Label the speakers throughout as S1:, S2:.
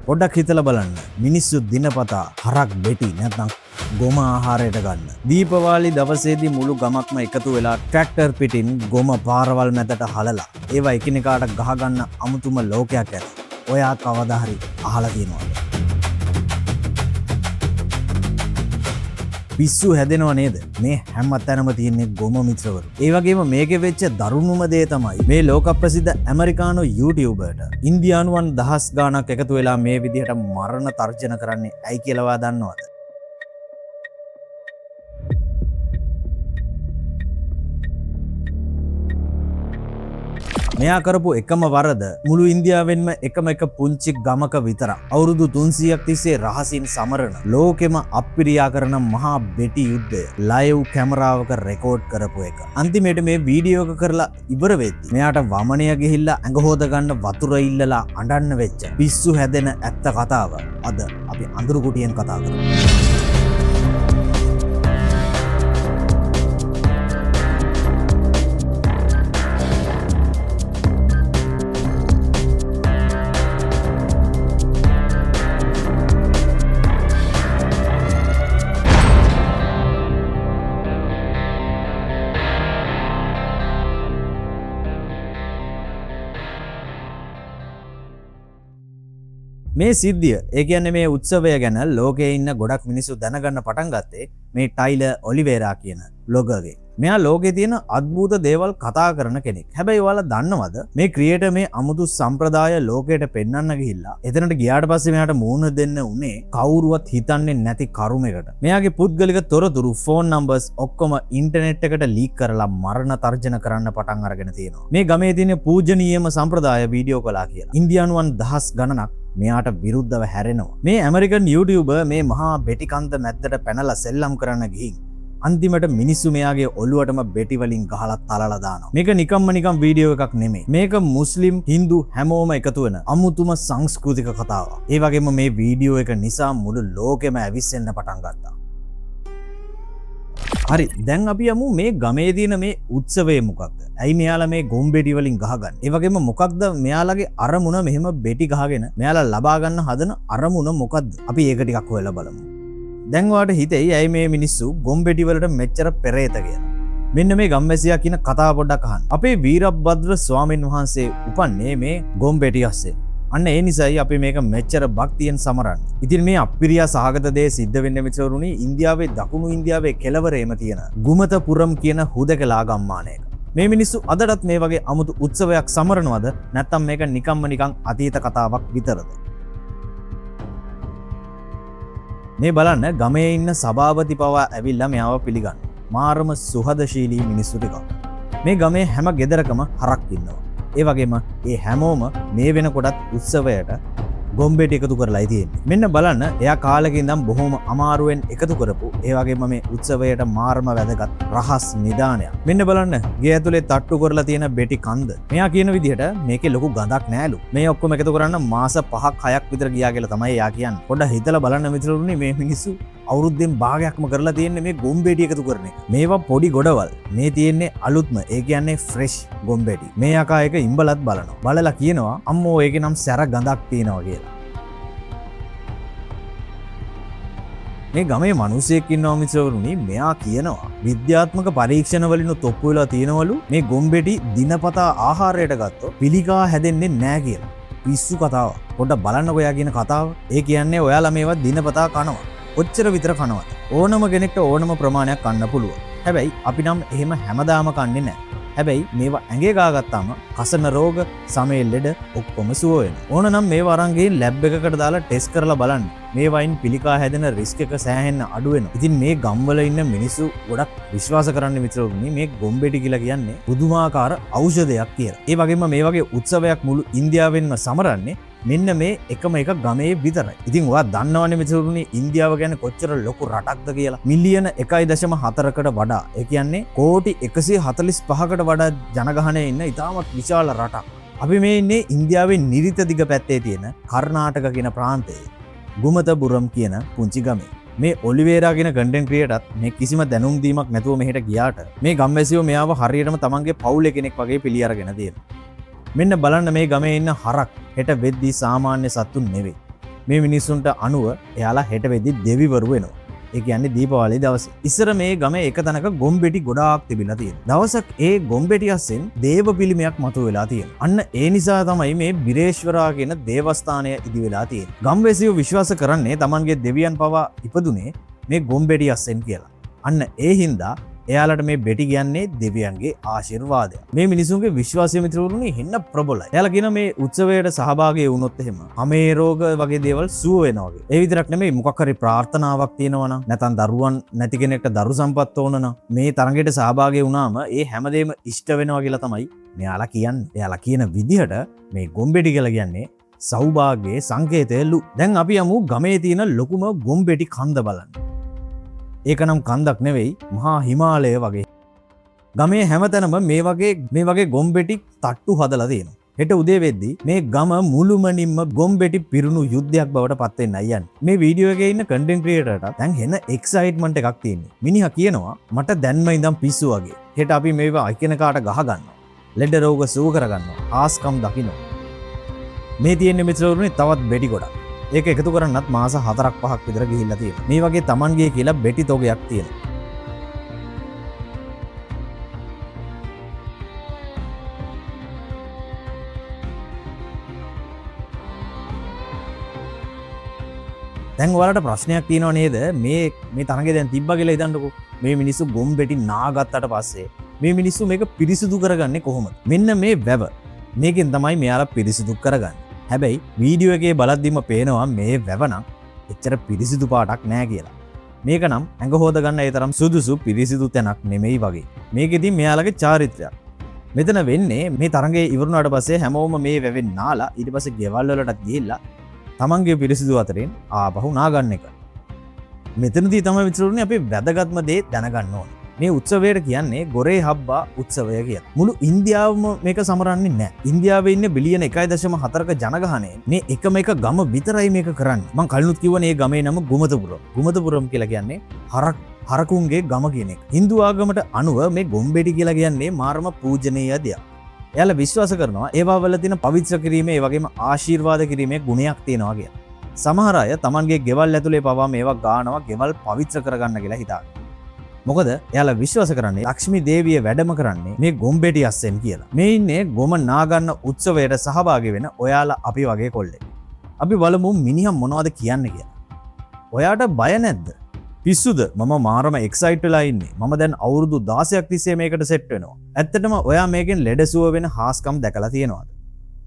S1: පොඩ්ඩක් හිතලා බලන්න. මිනිස්සු දිනපතා හරක් බෙටි නැත්නම් ගොම ආහාරයට ගන්න. දීපවාලි දවසේදී මුළු ගමක්ම එකතු වෙලා ට්‍රැක්ටර් පිටින් ගොම පාරවල් මැදට හලලා ඒවා එකිනෙකාට ගහගන්න අමුතුම ලෝකයක් ඇති. ඔයා කවදා හරි අහලා තියෙනවද? පිස්සු හැදෙනව නේද? මේ හැම තැනම තියෙන්නේ ගොම මිත්‍රවරු. ඒ වගේම මේකේ වෙච්ච දරුණුම දේ තමයි මේ ලෝක ප්‍රසිද්ධ ඇමරිකානු YouTuberට ඉන්දියානුවන් දහස් ගාණක් එකතු වෙලා මේ විදිහට මරණ තර්ජන කරන්නේ ඇයි කියලා ඔයා දන්නවද? මෙයා කරපු එකම වරද මුළු ඉන්දියාවෙන්ම එකම එක පුංචි ගමක විතරක් අවුරුදු 300ක් තිස්සේ රහසින් සමරන ලෝකෙම අප්පිරියා කරන මහා බෙටි යුද්ධය ලයිව් කැමරාවක රෙකෝඩ් කරපු එක. අන්තිමේට මේ වීඩියෝ එක කරලා ඉවර වෙද්දි මෙයාට වමනය ගිහිල්ලා ඇඟ හොද ගන්න වතුර ඉල්ලලා අඬන්න වෙච්ච පිස්සු හැදෙන ඇත්ත කතාව අද අපි අඳුරු කුටියෙන් කතා කරමු. මේ සිද්ධිය ඒ කියන්නේ මේ උත්සවය ගැන ලෝකයේ ඉන්න ගොඩක් මිනිස්සු දැනගන්න පටන් ගත්තේ මේ ටයිලර් ඔලිවේරා කියන බ්ලොගර්ගේ. මෙයා ලෝකේ තියෙන අద్భుත දේවල් කතා කරන කෙනෙක්. හැබැයි ඔයාලා දන්නවද මේ ක්‍රියේටර් මේ අමුතු සම්ප්‍රදාය ලෝකයට පෙන්වන්න ගිහිල්ලා එතනට ගියාට පස්සේ මෙයාට මූණ දෙන්න උනේ කවුරුවත් හිතන්නේ නැති කරුමයකට. මෙයාගේ පුද්ගලික තොරතුරු ෆෝන් නම්බර්ස් ඔක්කොම ඉන්ටර්නෙට් එකට ලීක් කරලා මරණ තර්ජන කරන්න පටන් අරගෙන තියෙනවා. මේ ගමේ තියෙන පූජනීයම සම්ප්‍රදාය වීඩියෝ කළා කියලා. ඉන්දියානුවන් දහස් ගණනක් මෙයාට විරුද්ධව හැරෙනවා. මේ ඇමරිකන් YouTuber මේ මහා බෙටි කන්ද මැද්දට පැනලා සෙල්ලම් කරන්න ගිහින් අන්තිමට මිනිස්සු මෙයාගේ ඔළුවටම බෙටි වලින් ගහලා තලලා දානවා. මේක නිකම් වීඩියෝ එකක් නෙමෙයි. මේක මුස්ලිම් හින්දු හැමෝම එකතු වෙන අමුතුම සංස්කෘතික කතාවක්. ඒ වගේම මේ වීඩියෝ එක නිසා මුළු ලෝකෙම ඇවිස්සෙන්න පටන් ගත්තා. හරි, දැන් අපි යමු මේ ගමේ තියෙන මේ උත්සවය මොකක්ද? ඇයි මෙයාලා මේ ගොම් බෙටි වලින් ගහගන්නේ? ඒ වගේම මොකක්ද මෙයාලගේ අරමුණ මෙහෙම බෙටි ගහගෙන මෙයාලා ලබා ගන්න හදන අරමුණ මොකක්ද? අපි ඒක ටිකක් හොයලා බලමු. දැන් ඔයාලට හිතෙයි ඇයි මේ මිනිස්සු ගොම් බෙටි වලට මෙච්චර පෙරේත කියලා. මෙන්න මේ ගම්වැසියා කියන කතාව පොඩ්ඩක් අහන්න. අපේ වීරභද්‍ර ස්වාමීන් වහන්සේ උපන්නේ මේ ගොම් බෙටි අස්සේ. අන්න ඒ නිසායි අපි මේක මෙච්චර භක්තියෙන් සමරන්නේ. ඉතින් මේ අප්පිරියා සහගත දේ සිද්ධ වෙන්නේ මිත්‍රවරුනි ඉන්දියාවේ දකුණු ඉන්දියාවේ කෙළවරේම තියෙන ගුමතපුරම් කියන හුදකලා ගම්මානයක. මේ මිනිස්සු අදටත් මේ වගේ අමුතු උත්සවයක් සමරනවද නැත්නම් මේක නිකන් අතීත කතාවක් විතරද? මේ බලන්න ගමේ ඉන්න සභාපති පවා ඇවිල්ලා මෙයාව පිළිගන්න. මාරම සුහදශීලී මිනිස්සු ටිකක්. මේ ගමේ හැම ගෙදරකම හරක් ඉන්නවා. ඒ වගේම ඒ හැමෝම මේ වෙනකොටත් උත්සවයට ගොම්බෙටි එකතු කරලායි තියෙන්නේ. මෙන්න බලන්න එයා කාලෙක ඉඳන් බොහොම අමාරුවෙන් එකතු කරපු ඒ වගේම මේ උත්සවයට මාරම වැදගත් රහස් නිදානයක්. මෙන්න බලන්න ගේ ඇතුලේ තට්ටු කරලා තියෙන බෙටි කන්ද. මෙයා කියන විදිහට මේකේ ලොකු ගඳක් නෑලු. මේ ඔක්කොම එකතු කරන්න මාස 5ක් 6ක් විතර ගියා කියලා තමයි එයා කියන්නේ. පොඩ්ඩක් හිතලා බලන්න මිත්‍රතුනි මේ මිනිස්සු අවුරුද්දෙන් භාගයක්ම කරලා තියෙන්නේ මේ ගොම්බෙටි එකතු කරන එක. මේවා පොඩි ගොඩවල්. මේ තියෙන්නේ අලුත්ම. ඒ කියන්නේ ෆ්‍රෙෂ් ගොම්බෙටි. මේ යකා එක ඉඹලත් බලනවා. බලලා කියනවා අම්මෝ ඒකේ නම් සැර ගඳක් තියෙනවා කියලා. මේ ගමේ මිනිස්සෙක් ඉන්නවා මිත්‍රවරුනි මෙයා කියනවා විද්‍යාත්මක පරීක්ෂණ වලින් තොප්පු වෙලා තියෙනවලු මේ ගොම්බෙටි දිනපතා ආහාරයට ගත්තොත් පිළිකා හැදෙන්නේ නැහැ කියලා. පිස්සු කතාව. පොඩ්ඩක් බලන්නකෝ එයා කියන කතාව. ඒ කියන්නේ ඔයාලා මේවා දිනපතා කනවා. ඔච්චර විතර කනවද? ඕනම කෙනෙක්ට ඕනම ප්‍රමාණයක් කන්න පුළුවන්. හැබැයි අපි නම් එහෙම හැමදාම කන්නේ නැහැ. හැබැයි මේවා ඇඟේ ගාගත්තාම කසන රෝග, සමේ ලෙඩ ඔක්කොම සුව වෙනවා. ඕනනම් මේවා අරන් ගිහින් ලැබ් එකකට දාලා ටෙස්ට් කරලා බලන්න. මේවයින් පිළිකා හැදෙන රිස්ක් එක සෑහෙන්න අඩු වෙනවා. ඉතින් මේ ගම්වල ඉන්න මිනිස්සු ගොඩක් විශ්වාස කරන්නේ මිත්‍රවරුනි මේ ගොම්බෙටි කියලා කියන්නේ පුදුමාකාර ඖෂධයක් කියලා. ඒ වගේම මේ වගේ උත්සවයක් මුළු ඉන්දියාවෙන්ම සමරන්නේ මෙන්න මේ එකම එක ගමේ විතරයි. ඉතින් ඔයා දන්නවනේ මිත්‍රවරුනි ඉන්දියාව කියන්නේ කොච්චර ලොකු රටක්ද කියලා. මිලියන 1.4කට වඩා. ඒ කියන්නේ කෝටි 145කට වඩා ජනගහනය ඉන්න ඉතාමත් විශාල රටක්. අපි මේ ඉන්නේ ඉන්දියාවේ නිරිත දිග පැත්තේ තියෙන කර්ණාටක කියන ප්‍රාන්තයේ ගුමතපුරම් කියන පුංචි ගමේ. මේ ඔලිවේරා කියන කන්ටෙන්ට් ක්‍රියේටර් මේ කිසිම දැනුම් දීමක් නැතුව මෙහෙට ගියාට මේ ගම්වැසියෝ මෙයාව හරියටම තමන්ගේ පවුලේ කෙනෙක් වගේ පිළි අරගෙන තියෙනවා. මෙන්න බලන්න මේ ගමේ ඉන්න හරක් හෙට වෙද්දී සාමාන්‍ය සතුන් නෙවෙයි. මේ මිනිස්සුන්ට අනුව එයාලා හෙට වෙද්දි දෙවිවරු වෙනවා. ඒ කියන්නේ දීපාවලි දවසේ. ඉස්සර මේ ගමේ එක තැනක ගොම්බෙටි ගොඩාක් තිබිලා තියෙනවා. දවසක් ඒ ගොම්බෙටි අස්සෙන් දේව පිළිමයක් මතුවලා තියෙනවා. අන්න ඒ නිසා තමයි මේ බිරේශ්වරා කියන දේවස්ථානය ඉදි වෙලා තියෙන්නේ. ගම්වැසියෝ විශ්වාස කරන්නේ Tamanගේ දෙවියන් පවා ඉපදුනේ මේ ගොම්බෙටි අස්සෙන් කියලා. අන්න ඒ හින්දා එයාලට මේ බෙටි කියන්නේ දෙවියන්ගේ ආශිර්වාදය. මේ මිනිසුන්ගේ විශ්වාසය මිත්‍රවරුනි හින්න ප්‍රබලයි. එයාලා කියන මේ උත්සවයට සහභාගී වුණොත් එහෙම අමේ රෝග වගේ දේවල් සුව වෙනවා වගේ. ඒ විතරක් නෙමෙයි මොකක් හරි ප්‍රාර්ථනාවක් තියෙනවා නම් නැත්නම් දරුවන් නැති කෙනෙක්ට දරු සම්පත් ඕන නම් මේ තරඟයට සහභාගී වුණාම ඒ හැමදේම ඉෂ්ට වෙනවා කියලා තමයි මෙයාලා කියන්නේ. එයාලා කියන විදිහට මේ ගොම්බෙටි කියලා කියන්නේ සෞභාග්‍යයේ සංකේතයලු. දැන් අපි යමු ගමේ තියෙන ලොකුම ගොම්බෙටි කන්ද බලන්න. ඒක නම් කන්දක් නෙවෙයි මහා හිමාලය වගේ. ගමේ හැමතැනම මේ වගේ ගොම්බෙටි තට්ටු හදලා තියෙනවා. හෙට උදේ වෙද්දී මේ ගම මුළුමනින්ම ගොම්බෙටි පිරුණු යුද්ධයක් බවට පත් වෙන්නයි යන්නේ. මේ වීඩියෝ එකේ ඉන්න කන්ටෙන්ට් ක්‍රියේටර්ට දැන් හෙන එක්සයිට්මන්ට් එකක් තියෙනවා. මිනිහා කියනවා මට දැන්ම ඉඳන් පිස්සු වගේ. හෙට අපි මේවා එකිනෙකාට ගහ ගන්නවා. ලෙඩ රෝග සුව කර ගන්නවා. ආස්කම් දකින්න. මේ තියෙන මිත්‍රවරුනි තවත් බෙටි ගොඩක්. ඒක එකතු කරන්නත් මාස 4-5ක් විතර ගිහිල්ලා තියෙනවා. මේ වගේ Tamanගේ කියලා බෙටි තොගයක් තියෙනවා. දැන් ඔයාලට ප්‍රශ්නයක් තියෙනව නේද? මේ තරඟේ දැන් තිබ්බා කියලා හිතන්නකෝ. මේ මිනිස්සු ගොම් බෙටි නාගත්තට පස්සේ මේ මිනිස්සු මේක පිරිසිදු කරගන්නේ කොහොමද? මෙන්න මේ වැව. මේකෙන් තමයි මෙයාලා පිරිසිදු කරගන්නේ. හැබැයි වීඩියෝ එකේ බලද්දිම පේනවා මේ වැව නම් එච්චර පිරිසිදු පාටක් නෑ කියලා. මේක නම් ඇඟ හොද ගන්න ඒ තරම් සුදුසු පිරිසිදු තැනක් නෙමෙයි වගේ. මේකෙදී මෙයාලගේ චාරිත්‍රයක්. මෙතන වෙන්නේ මේ තරඟේ ඉවරුණාට පස්සේ හැමෝම මේ වැවෙන් නාලා ඊට පස්සේ ගෙවල් වලටත් ගිහිල්ලා තමන්ගේ පිරිසිදු අතරින් ආපහු නාගන්න එක. මෙතනදී තමයි මිත්‍රවරුනි අපි වැදගත්ම දේ දැනගන්න ඕනේ. මේ උත්සවයට කියන්නේ ගොරේ හබ්බා උත්සවය කියලා. මුළු ඉන්දියාවම මේක සමරන්නේ නැහැ. ඉන්දියාවේ ඉන්න බිලියන 1.4ක ජනගහනයෙන් මේ එකම එක ගම විතරයි මේක කරන්නේ. මම කලිනුත් කිව්වනේ මේ ගමේ නම ගුමතපුරම්. ගුමතපුරම් කියලා කියන්නේ හරකුන්ගේ ගම කියන එක. Hindu ආගමට අනුව මේ ගොම්බෙටි කියලා කියන්නේ මාරම පූජනීය දෙයක්. එයාලා විශ්වාස කරනවා ඒවා වල තියෙන පවිත්‍ර කිරීමේ ඒ වගේම ආශිර්වාද කිරීමේ ගුණයක් තියෙනවා කියලා. සමහර අය Tamanගේ ගෙවල් ඇතුලේ පවා මේවා ගානවා ගෙවල් පවිත්‍ර කරගන්න කියලා හිතාගෙන. මොකද එයාලා විශ්වාස කරන්නේ ලක්ෂ්මී දේවිය වැඩම කරන්නේ මේ ගොම්බෙටි අස්සෙන් කියලා. මේ ඉන්නේ ගොම නාගන්න උත්සවයට සහභාගී වෙන ඔයාලා අපි වගේ කොල්ලෙක්. අපි බලමු මිනිහා මොනවද කියන්නේ කියලා. ඔයාට බය නැද්ද? පිස්සුද? මම මාරම එක්සයිට් වෙලා ඉන්නේ. මම දැන් අවුරුදු 16ක් තිස්සේ මේකට සෙට් වෙනවා. ඇත්තටම ඔයා මේකෙන් ලෙඩසුව වෙන හාස්කම් දැකලා තියෙනවද?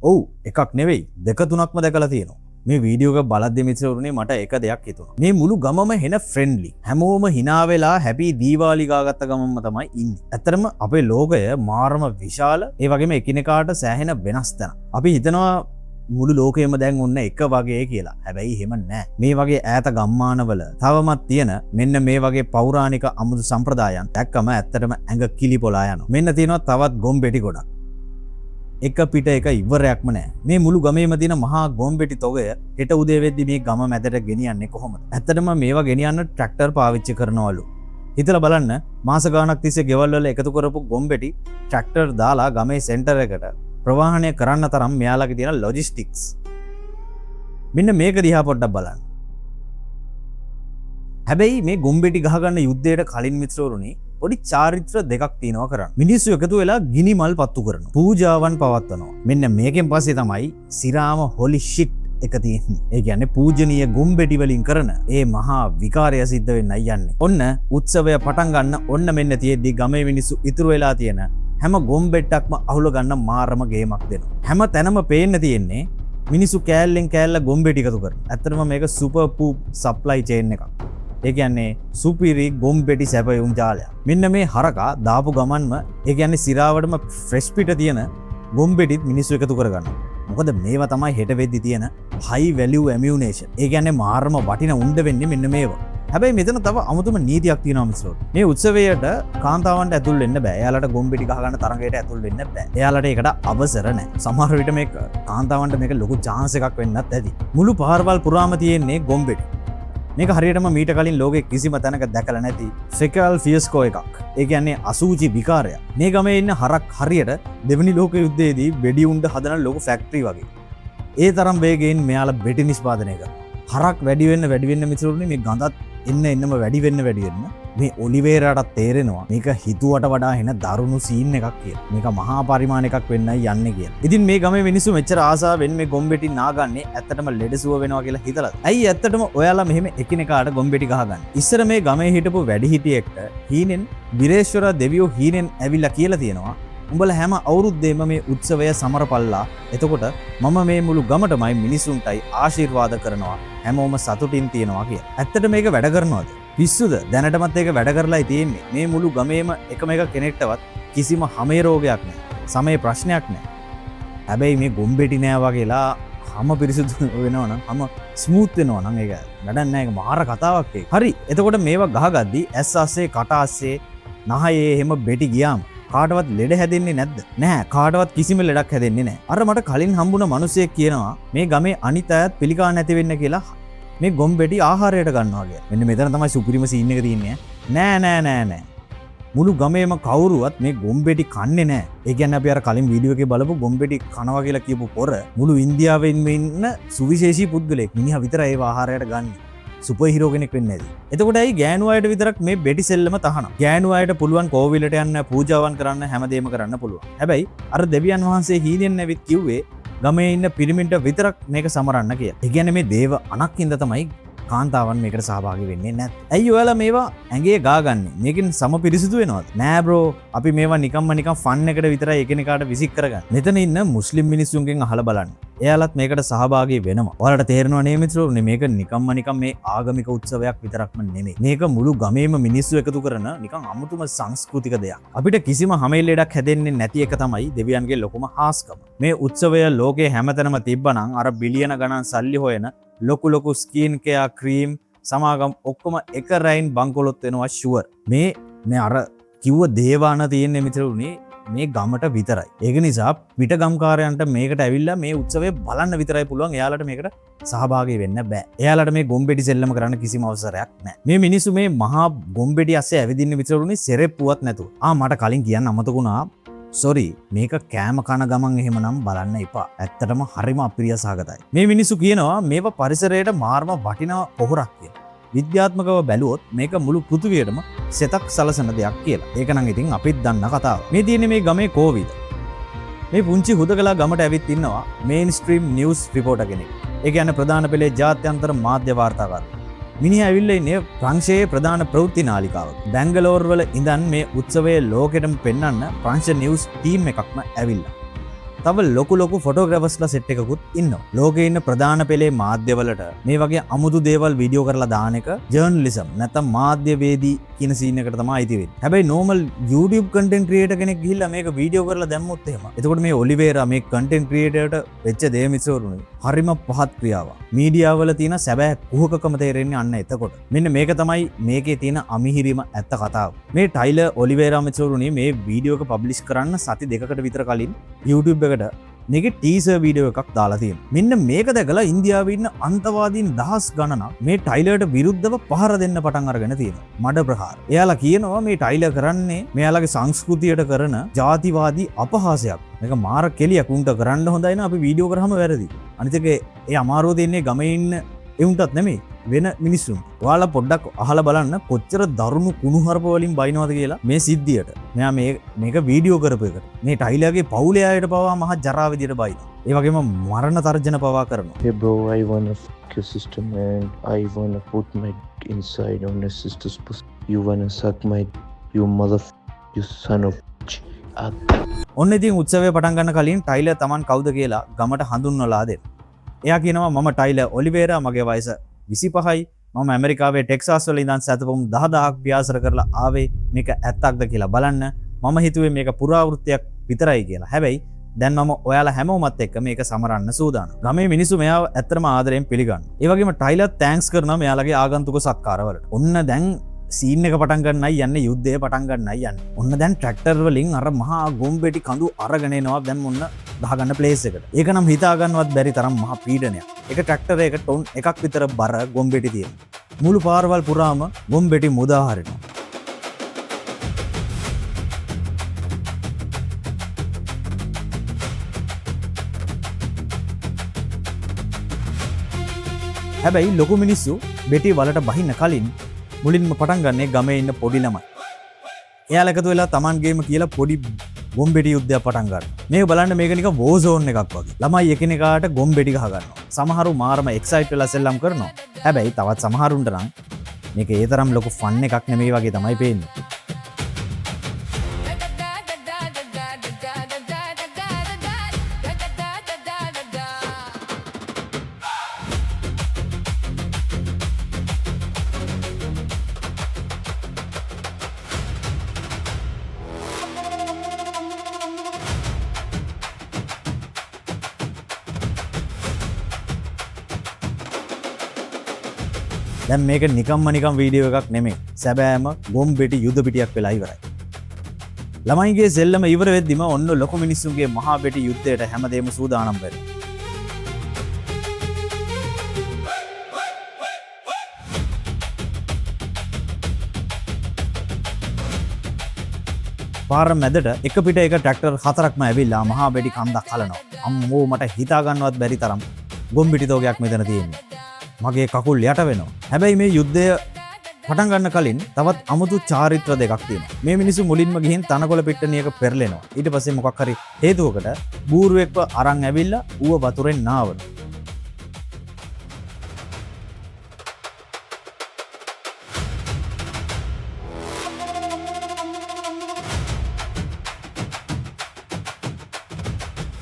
S1: ඔව්, එකක් නෙවෙයි, දෙක තුනක්ම දැකලා තියෙනවා. මේ වීඩියෝ එක බලද්දි මිත්‍රවරුනි මට එක දෙයක් හිතුණා. මේ මුළු ගමම හෙන ෆ්‍රෙන්ඩ්ලි. හැමෝම hina වෙලා හැපි දීවාලි ගාගත්ත ගමම තමයි ඉන්නේ. ඇත්තටම අපේ ලෝකය මාරම විශාල, ඒ වගේම එකිනෙකාට සෑහෙන වෙනස් තැනක්. අපි හිතනවා මුළු ලෝකයම දැන් ඔන්න එක වගේ කියලා. හැබැයි එහෙම නෑ. මේ වගේ ඈත ගම්මානවල තවමත් තියෙන මෙන්න මේ වගේ පෞරාණික අමුතු සම්ප්‍රදායන් දැක්කම ඇත්තටම ඇඟ කිලිපොලා යනවා. මෙන්න තියෙනවා තවත් ගොම්බෙටි ගොඩක්. එක පිට එක ඉවරයක්ම නෑ. මේ මුළු ගමේම තියෙන මහා ගොම්බෙටි තොගය හෙට උදේ වෙද්දි මේ ගම මැදට ගෙනියන්නේ කොහොමද? ඇත්තටම මේවා ගෙනියන්න ට්‍රැක්ටර් පාවිච්චි කරනවලු. හිතලා බලන්න මාස ගාණක් තිස්සේ ගෙවල් වල එකතු කරපු ගොම්බෙටි ට්‍රැක්ටර් දාලා ගමේ සෙන්ටර් එකට ප්‍රවාහනය කරන්න තරම් මෙයාලගේ තියෙන ලොජිස්ටික්ස්. මෙන්න මේක දිහා පොඩ්ඩක් බලන්න. හැබැයි මේ ගොම්බෙටි ගහගන්න යුද්ධයට කලින් මිත්‍රවරුනි පොඩි චාරිත්‍ර දෙකක් තියෙනවා කරන්න. මිනිස්සු එකතු වෙලා ගිනි මල් පත්තු කරනවා. පූජාවන් පවත්වනවා. මෙන්න මේකෙන් පස්සේ තමයි සිරාම හොලි ෂිට් එක තියෙන්නේ. ඒ කියන්නේ පූජනීය ගොම්බෙටි වලින් කරන ඒ මහා විකාරය සිද්ධ වෙන්නයි යන්නේ. ඔන්න උත්සවය පටන් ගන්න ඔන්න මෙන්න තියෙද්දි ගමේ මිනිස්සු ඉතුරු වෙලා තියෙන හැම ගොම්බෙට්ටක්ම අහුල ගන්න මාරම ගේමක් දෙනවා. හැම තැනම පේන්න තියෙන්නේ මිනිස්සු කෑල්ලෙන් කෑල්ල ගොම්බෙටි එකතු කරන. ඇත්තටම මේක සුපර් පූප් සප්ලයි චේන් එකක්. ඒ කියන්නේ සුපිරි ගොම්බෙටි සැපයුම් ජාලයක්. මෙන්න මේ හරකා දාපු ගමන්ම ඒ කියන්නේ සිරාවටම ෆ්‍රෙෂ් පිට තියෙන ගොම්බෙටිත් මිනිස්සු එකතු කරගන්නවා. මොකද මේවා තමයි හෙට වෙද්දි තියෙන high value ammunition. ඒ කියන්නේ මාරම වටින උණ්ඩ වෙන්නේ මෙන්න මේවා. හැබැයි මෙතන තව අමුතුම නීතියක් තියෙනවා මිත්‍රෝ. මේ උත්සවයට කාන්තාවන්ට ඇතුල් වෙන්න බෑ. එයාලට ගොම්බෙටි ගහ ගන්න තරඟයට ඇතුල් වෙන්න බෑ. එයාලට ඒකට අවසර නැහැ. සමහර විට මේක කාන්තාවන්ට මේක ලොකු chance එකක් වෙන්නත් ඇති. මුළු පාරවල් පුරාම තියෙන්නේ ගොම්බෙටි. මේක හරියටම මීට කලින් ලෝකෙ කිසිම තැනක දැකලා නැති ෆෙකල් ෆියස්කෝ එකක්. ඒ කියන්නේ අසූචි විකාරයක්. මේ ගමේ ඉන්න හරක් හරියට දෙවෙනි ලෝක යුද්ධයේදී වෙඩි උණ්ඩ හදන ලොකු ෆැක්ටරි වගේ. ඒ තරම් වේගයෙන් මෙයාලා බෙටි නිෂ්පාදනය කරනවා. හරක් වැඩිවෙන්න මිතුරුනි මේ ගඳත් එන්නම වැඩිවෙන්න මේ ඔලිවේරාටත් තේරෙනවා මේක හිතුවට වඩා හෙන දරුණු සීන් එකක් කියලා. මේක මහා පරිමාණ එකක් වෙන්නයි යන්නේ කියලා. ඉතින් මේ ගමේ මිනිස්සු මෙච්චර ආසාවෙන් මේ ගොම්බෙටි නාගන්නේ ඇත්තටම ලෙඩසුව වෙනවා කියලා හිතලා. ඇයි ඇත්තටම ඔයාලා මෙහෙම එකිනෙකාට ගොම්බෙටි ගහගන්නේ? ඉස්සර මේ ගමේ හිටපු වැඩිහිටියෙක්ට හීනෙන් බිරේශ්වර දෙවියෝ හීනෙන් ඇවිල්ලා කියලා තියෙනවා. උඹලා හැම අවුරුද්දේම මේ උත්සවය සමරපල්ලා. එතකොට මම මේ මුළු ගමටමයි මිනිසුන්ටයි ආශිර්වාද කරනවා. හැමෝම සතුටින් තියනවා කියලා. ඇත්තට මේක වැඩ කරනවද? පිස්සුද? දැනටමත් ඒක වැඩ කරලායි තියෙන්නේ. මේ මුළු ගමේම එකම එක කෙනෙක්ටවත් කිසිම හමේ රෝගයක් නැහැ. සමේ ප්‍රශ්නයක් නැහැ. හැබැයි මේ ගොම්බෙටි නෑ වගේලා හැම පිරිසුදු වෙනවනම් හැම ස්මූත් වෙනවනම් ඒක වැඩක් නෑ. ඒක මාර කතාවක් ඒක. හරි. එතකොට මේවා ගහගද්දි ඇස් ආස්සේ කට ආස්සේ නහයේ එහෙම බෙටි ගියාම කාටවත් ලෙඩ හැදෙන්නේ නැද්ද? නැහැ. කාටවත් කිසිම ලෙඩක් හැදෙන්නේ නැහැ. අර මට කලින් හම්බුණ මිනිහෙක් කියනවා මේ ගමේ අනිත් අයත් පිළිකා නැති වෙන්න කියලා මේ ගොම්බෙටි ආහාරයට ගන්නවා කියලා. මෙන්න මෙතන තමයි සුපිරිම සීන් එක තියෙන්නේ. නෑ. මුළු ගමේම කවුරුවත් මේ ගොම්බෙටි කන්නේ නෑ. ඒ කියන්නේ අපි අර කලින් වීඩියෝ එකේ බලපු ගොම්බෙටි කනවා කියලා කියපු පොර මුළු ඉන්දියාවෙන්ම ඉන්න සුවිශේෂී පුද්ගලෙක්. මිනිහා විතරයි ඒ ආහාරයට ගන්නේ. සුපර් හීරෝ කෙනෙක් වෙන්නේ නැති. එතකොට ඇයි ගෑනු අයට විතරක් මේ බෙටි සෙල්ලම තහනම්? ගෑනු අයට පුළුවන් කෝවිලට යන්න, පූජාවන් කරන්න, හැමදේම කරන්න පුළුවන්. හැබැයි අර දෙවියන් වහන්සේ හීනෙන් ඇවිත් කිව්වේ ගමේ ඉන්න පිරිමින්ට විතරක් මේක සමරන්න කියලා. ඒ කියන්නේ මේ දේව අනක්කින්ද තමයි කාන්තාවන් මේකට සහභාගී වෙන්නේ නැත්තේ. ඇයි ඔයාලා මේවා ඇඟේ ගාගන්නේ? මේකෙන් සම පිරිසිදු වෙනවද? නෑ බ්‍රෝ. අපි මේවා නිකන් ෆන් එකට විතරයි එකිනෙකාට විසික් කරගන්නේ. මෙතන ඉන්න මුස්ලිම් මිනිස්සුන්ගෙන් අහලා බලන්න. එයාලත් මේකට සහභාගී වෙනවා. ඔයාලට තේරෙනව නේ මිත්‍රෝනේ මේක නිකන් මේ ආගමික උත්සවයක් විතරක්ම නෙමෙයි. මේක මුළු ගමේම මිනිස්සු එකතු කරන නිකන් අමුතුම සංස්කෘතික දෙයක්. අපිට කිසිම හැමෙල් ලෙඩක් හැදෙන්නේ නැති එක තමයි දෙවියන්ගේ ලොකුම හාස්කම. මේ උත්සවය ලෝකේ හැමතැනම තිබ්බනම් අර බිලියන ගණන් සල්ලි හොයන ලොකු ස්කින් කෙයා ක්‍රීම් සමාගම් ඔක්කොම එක රැයින් බංකොලොත් වෙනවා ෂුවර්. මේ අර කිව්ව දේවාන තියෙන්නේ මිත්‍රෝනේ මේ ගමට විතරයි. ඒක නිසා පිට ගම්කාරයන්ට මේකට ඇවිල්ලා මේ උත්සවය බලන්න විතරයි පුළුවන්. එයාලට මේකට සහභාගී වෙන්න බෑ. එයාලට මේ ගොම්බෙටි සෙල්ලම කරන්න කිසිම අවසරයක් නැහැ. මේ මිනිස්සු මේ මහා ගොම්බෙටි ඇස්සේ ඇවිදින්න විතරුනේ සෙරෙප්පුවත් නැතුව. මට කලින් කියන්න අමතකුණා. සොරි මේක කෑම කන ගමන් එහෙමනම් බලන්න එපා. ඇත්තටම හරිම අප්‍රිය සහගතයි. මේ මිනිස්සු කියනවා මේවා පරිසරයට මාර්ම වටිනා පොහොරක් කියලා. විද්‍යාත්මකව බැලුවොත් මේක මුළු පෘථිවියටම සෙතක් සලසන දෙයක් කියලා. ඒක නම් ඉතින් අපිත් දන්න කතාව. මේ තියෙන්නේ මේ ගමේ කෝවිද. මේ පුංචි හුදකලා ගමට ඇවිත් ඉන්නවා මේන් ස්ට්‍රීම් නිවුස් රිපෝටර් කෙනෙක්. ඒ කියන්නේ ප්‍රධාන පෙළේ ජාත්‍යන්තර මාධ්‍ය වාර්තාකාරයෙක්. මිනිහා ඇවිල්ලා ඉන්නේ ප්‍රංශයේ ප්‍රධාන ප්‍රවෘත්ති නාලිකාවක. බැංගලෝර් වල ඉඳන් මේ උත්සවයේ ලෝකෙටම පෙන්වන්න ප්‍රංශ නිවුස් ටීම් එකක්ම ඇවිල්ලා. තව ලොකු ෆොටෝග්‍රැෆර්ස්ලා සෙට් එකකුත් ඉන්නවා. ලෝකේ ඉන්න ප්‍රධාන පෙළේ මාධ්‍යවලට මේ වගේ අමුතු දේවල් වීඩියෝ කරලා දාන එක ජර්නලිසම් නැත්නම් මාධ්‍යවේදී කියන සීන් එකට තමයි අයිති වෙන්නේ. හැබැයි නෝමල් YouTube content creator කෙනෙක් ගිහිල්ලා මේක වීඩියෝ කරලා දැම්මොත් එහෙම. එතකොට මේ ඔලිවේරා මේ content creatorට වෙච්ච දේ මිසෝරුනේ හරිම පහත් ක්‍රියාවක්. මීඩියා වල තියෙන සැබෑ කුහකකම තේරෙන්නේ අන්න එතකොට. මෙන්න මේක තමයි මේකේ තියෙන අමිහිරීම ඇත්ත කතාව. මේ ටයිලර් ඔලිවේරා මිසෝරුනේ මේ වීඩියෝ එක පබ්ලිෂ් කරන්න සති දෙකකට විතර කලින් YouTube එකට මේක ටීසර් වීඩියෝ එකක් දාලා තියෙනවා. මෙන්න මේක දැකලා ඉන්දියාවේ ඉන්න අන්තවාදීන් දහස් ගණනක් මේ ටයිලර්ට විරුද්ධව පහර දෙන්න පටන් අරගෙන තියෙනවා. මඩ ප්‍රහාර. එයාලා කියනවා මේ ටයිලර් කරන්නේ මෙයාලගේ සංස්කෘතියට කරන ජාතිවාදී අපහාසයක්. මේක මාර කෙලියක් උන්ට කරන්න හොඳයි න අපි වීඩියෝ කරාම වැරදි. අනිත් එක ඒ අමාරුව දෙන්නේ ගමේ ඉන්න එවුන්ටත් නෙමෙයි වෙන මිනිස්සුන්. ඔයාලා පොඩ්ඩක් අහලා බලන්න කොච්චර දරුණු කුණුහරුප වලින් බයිනවද කියලා මේ සිද්ධියට. මෙයා මේක වීඩියෝ කරපු එකට. මේ ටයිලර්ගේ පවුලේ අයට පවා මහ ජරා විදියට බයිනවා. ඒ වගේම මරණ තර්ජන පවා කරනවා.
S2: Hey bro, I wanna fuck your sister man. I wanna put my dick inside on your sister's pussy. You wanna suck my you you son of
S1: ඔන්න ඉතින් උත්සවය පටන් ගන්න කලින් ටයිලර් Taman කවුද කියලා ගමට හඳුන්වලා දෙන්න. එයා කියනවා මම ටයිලර් ඔලිවේරා මගේ වයස 25යි. මම ඇමරිකාවේ ටෙක්සාස් වල ඉඳන් සැතපුම් 10000ක් ව්‍යාසර කරලා ආවේ මේක ඇත්තක්ද කියලා බලන්න. මම හිතුවේ මේක පුරාවෘත්තයක් විතරයි කියලා. හැබැයි දැන් මම ඔයාලා හැමෝමත් එක්ක මේක සමරන්න සූදානම්. ගමේ මිනිස්සු මෙයාව ඇත්තටම ආදරෙන් පිළිගන්නවා. ඒ වගේම ටයිලර් තෑන්ක්ස් කරනවා මෙයාලගේ ආගන්තුක සත්කාරවලට. ඔන්න දැන් සීන් එක පටන් ගන්නයි යන්නේ, යුද්ධය පටන් ගන්නයි යන්නේ. ඔන්න දැන් ට්‍රැක්ටර් වලින් අර මහා ගොම්බෙටි කඳු අරගෙන එනවා දැන් මොන්න ගහගන්න ප්ලේස් එකට. ඒක නම් හිතා ගන්නවත් බැරි තරම් මහා පීඩනයක්. එක ට්‍රැක්ටර් එක ටොන් එකක් විතර බර ගොම්බෙටි තියෙනවා. මුළු පාරවල් පුරාම ගොම්බෙටි මුදා හරිනවා. හැබැයි ලොකු මිනිස්සු බෙටි වලට බහින්න කලින් මුලින්ම පටන් ගන්නේ ගමේ ඉන්න පොඩි ළමයි. එයාලා එකතු වෙලා Tamanගේම කියලා පොඩි ගොම්බෙටි යුද්ධයක් පටන් ගන්නවා. මේක බලන්න මේක නිකන් වෝ zone එකක් වගේ. ළමයි එකිනෙකාට ගොම්බෙටි ගහ ගන්නවා. සමහරු මාරම එක්සයිට් වෙලා සෙල්ලම් කරනවා. හැබැයි තවත් සමහරුන්ට නම් මේක ඒ තරම් ලොකු ෆන් එකක් නෙමෙයි වගේ තමයි පේන්නේ. දැන් මේක නිකම් වීඩියෝ එකක් නෙමෙයි. සැබෑම ගොම්බෙටි යුද පිටියක් වෙලා ඉවරයි. ළමයිගේ සෙල්ලම ඉවර වෙද්දිම ඔන්න ලොකු මිනිස්සුන්ගේ මහා බෙටි යුද්ධයට හැමදේම සූදානම් වෙනවා. පාර මැදට එක පිට එක ට්‍රැක්ටර් 4ක්ම ඇවිල්ලා මහා බෙටි කන්දක් හලනවා. අම්මෝ මට හිතා ගන්නවත් බැරි තරම් ගොම්බෙටි තෝගයක් මෙතන තියෙනවා. මගේ කකුල් යට වෙනවා. හැබැයි මේ යුද්ධය පටන් ගන්න කලින් තවත් අමුතු චාරිත්‍ර දෙකක් තියෙනවා. මේ මිනිස්සු මුලින්ම ගිහින් තනකොළ පිට්ටනියක පෙරලෙනවා. ඊට පස්සේ මොකක් හරි හේතුවකට බූරුවෙක්ව අරන් ඇවිල්ලා ඌව වතුරෙන් නාවනවා.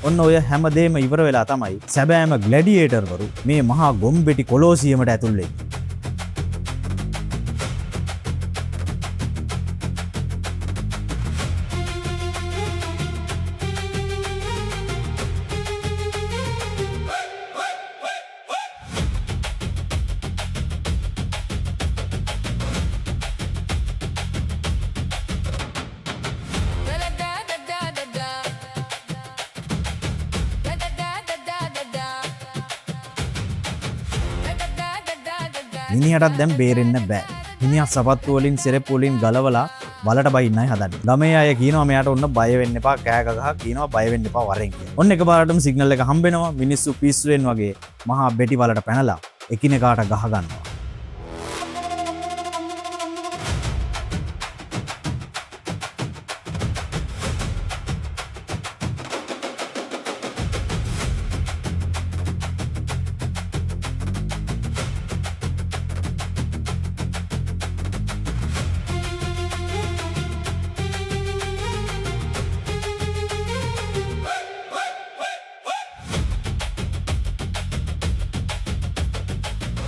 S1: ඔන්න ඔය හැමදේම ඉවර වෙලා තමයි සැබෑම ග්ලැඩියේටර්වරු මේ මහා ගොම්බෙටි කොලෝසියමට ඇතුල් වෙන්නේ. මිනිහටත් දැන් බේරෙන්න බෑ. මිනිහා සපත්තු වලින් සෙරෙප්පු වලින් ගලවලා වලට බයින්නයි හදන්නේ. ගමේ අය කියනවා මෙයාට ඔන්න බය වෙන්න එපා, කෑ ගහ කියනවා බය වෙන්න එපා වරෙන් කියලා. ඔන්න එකපාරටම සිග්නල් එක හම්බෙනවා. මිනිස්සු පිස්සුවෙන් වගේ මහා බෙටි වලට පැනලා එකිනෙකාට ගහ ගන්නවා.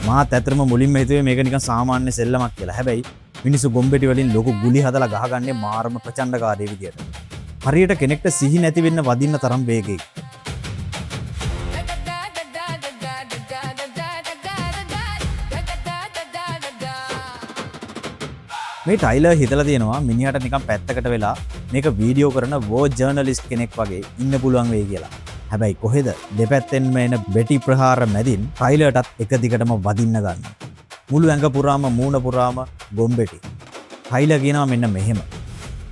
S1: මාත් ඇත්තටම මුලින්ම හිතුවේ මේක නිකන් සාමාන්‍ය සෙල්ලමක් කියලා. හැබැයි මිනිස්සු ගොම්බෙටි වලින් ලොකු ගුලි හදලා ගහගන්නේ මාරම ප්‍රචණ්ඩකාරී විදියට. හරියට කෙනෙක්ට සිහි නැති වෙන්න වදින්න තරම් වේගෙයි. මේ ටයිලර් හිතලා තියෙනවා මිනිහට නිකන් පැත්තකට වෙලා මේක වීඩියෝ කරන වෝ ජර්නලිස්ට් කෙනෙක් වගේ ඉන්න පුළුවන් වෙයි කියලා. හැබැයි කොහෙද දෙපැත්තෙන්ම එන බෙටි ප්‍රහාර මැදින් ටයිලර්ටත් එක දිගටම වදින්න ගන්න. මුළු ඇඟ පුරාම මූණ පුරාම ගොම්බෙටි. ටයිලර් කියනවා මෙන්න මෙහෙම.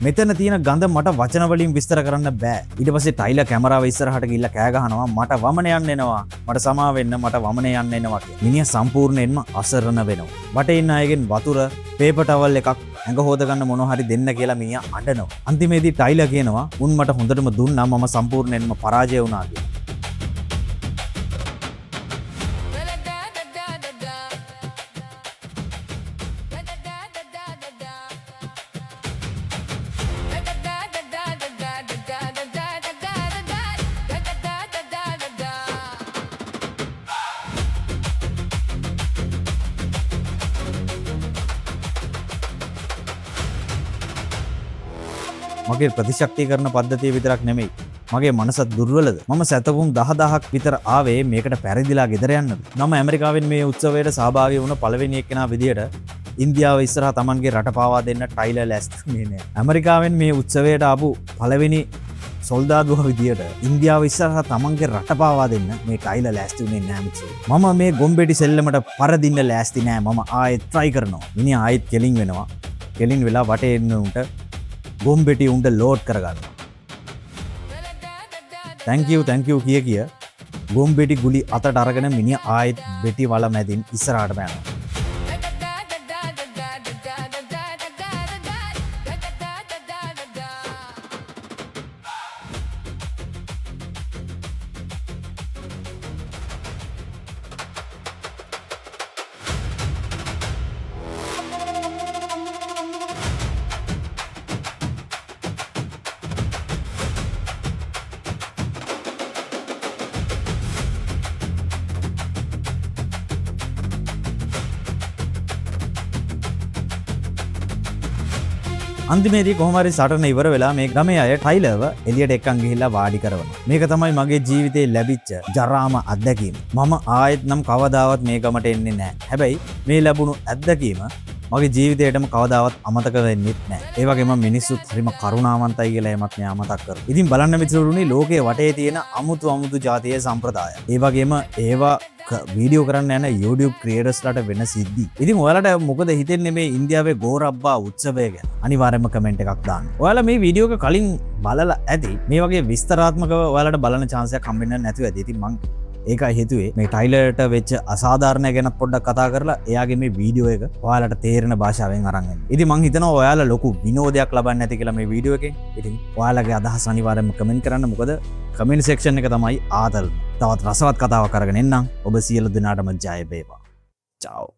S1: මෙතන තියෙන ගඳ මට වචන වලින් විස්තර කරන්න බෑ. ඊට පස්සේ ටයිලර් කැමරාව ඉස්සරහට ගිහිල්ලා කෑ ගහනවා මට වමන යන්න එනවා. මට සමා වෙන්න මට වමන යන්න එනවා කියලා. මිනිහා සම්පූර්ණයෙන්ම අසරණ වෙනවා. වටේ ඉන්න අයගෙන් වතුර, පේපර් ටවල් එකක් ඇඟ හොද ගන්න මොනවා හරි දෙන්න කියලා මිනිහා අඬනවා. අන්තිමේදී ටයිලර් කියනවා උන් මට හොඳටම දුන්නා මම සම්පූර්ණයෙන්ම පරාජය වුණා කියලා. මගේ ප්‍රතිශක්තිය කරන පද්ධතිය විතරක් නෙමෙයි මගේ මනස දුර්වලද මම සැතපුම් 10000ක් විතර ආවේ මේකට පැරදිලා ගෙදර යන්නද මම ඇමරිකාවෙන් මේ උත්සවයට සහභාගී වුණ පළවෙනි එක්කෙනා විදියට ඉන්දියාව ඉස්සරහා Tamanගේ රට පාවා දෙන්න ටයිලර් ලෑස්තිුනේ නෑ ඇමරිකාවෙන් මේ උත්සවයට ආපු පළවෙනි සොල්දාදුව විදියට ඉන්දියාව ඉස්සරහා Tamanගේ රට පාවා දෙන්න මේ ටයිලර් ලෑස්තිුනේ නෑ මිත්‍රෝ මම මේ ගොම්බෙටි සෙල්ලමට පරදින්න ලෑස්ති නෑ මම ආයෙත් try කරනවා මිනිහා ආයෙත් කෙලින් වෙනවා කෙලින් වෙලා වටේ එන්න උන්ට ගොම්බෙටි උන්ට ලෝඩ් කරගන්න thank you කිය ගොම්බෙටි ගුලි අතට අරගෙන මිනිහ ආයෙත් බෙටි වල මැදින් ඉස්සරහට යනවා. අන්තිමේදී කොහොමරි සටන ඉවර වෙලා මේ ගමේ අය ටයිලර්ව එළියට එක්කන් ගිහිල්ලා වාඩි කරවනවා. මේක තමයි මගේ ජීවිතේ ලැබිච්ච ජරාම අත්දැකීම. මම ආයෙත් නම් කවදාවත් මේ ගමට එන්නේ නැහැ. හැබැයි මේ ලැබුණු අත්දැකීම මගේ ජීවිතේටම කවදාවත් අමතක වෙන්නේ නැහැ. ඒ වගේම මිනිස්සුත් හරිම කරුණාවන්තයි කියලා එමත් මෙයා මතක් කරනවා. ඉතින් බලන්න මිතුරුනි ලෝකයේ වටේ තියෙන අමුතු ජාතියේ සම්ප්‍රදාය. ඒ වගේම ඒවා වීඩියෝ කරන්න යන YouTube ක්‍රියේටර්ස්ලාට වෙන සිද්ධි. ඉතින් ඔයාලට මොකද හිතෙන්නේ මේ ඉන්දියාවේ ගෝරබ්බා උත්සවය ගැන? අනිවාර්යයෙන්ම කමෙන්ට් එකක් දාන්න. ඔයාලා මේ වීඩියෝ එක කලින් බලලා ඇති. මේ වගේ විස්තරාත්මකව ඔයාලට බලන chance එකක් හම්බෙන්න නැතුව ඇති. ඉතින් මං ඒකයි හිතුවේ මේ ටයිලර්ට වෙච්ච අසාධාරණය ගැන පොඩ්ඩක් කතා කරලා එයාගේ මේ වීඩියෝ එක ඔයාලට තේරෙන භාෂාවෙන් අරන් එන්න. ඉතින් මං හිතනවා ඔයාලා ලොකු විනෝදයක් ලබන්න ඇති කියලා මේ වීඩියෝ එකෙන්. ඉතින් ඔයාලගේ අදහස් අනිවාර්යයෙන්ම කමෙන්ට් කරන්න. මොකද කමෙන්ට් සෙක්ෂන් එක තමයි ආතල්. තවත් රසවත් කතාවක් අරගෙන එන්නම්. ඔබ සියලු දෙනාටම ජය වේවා. චාව්.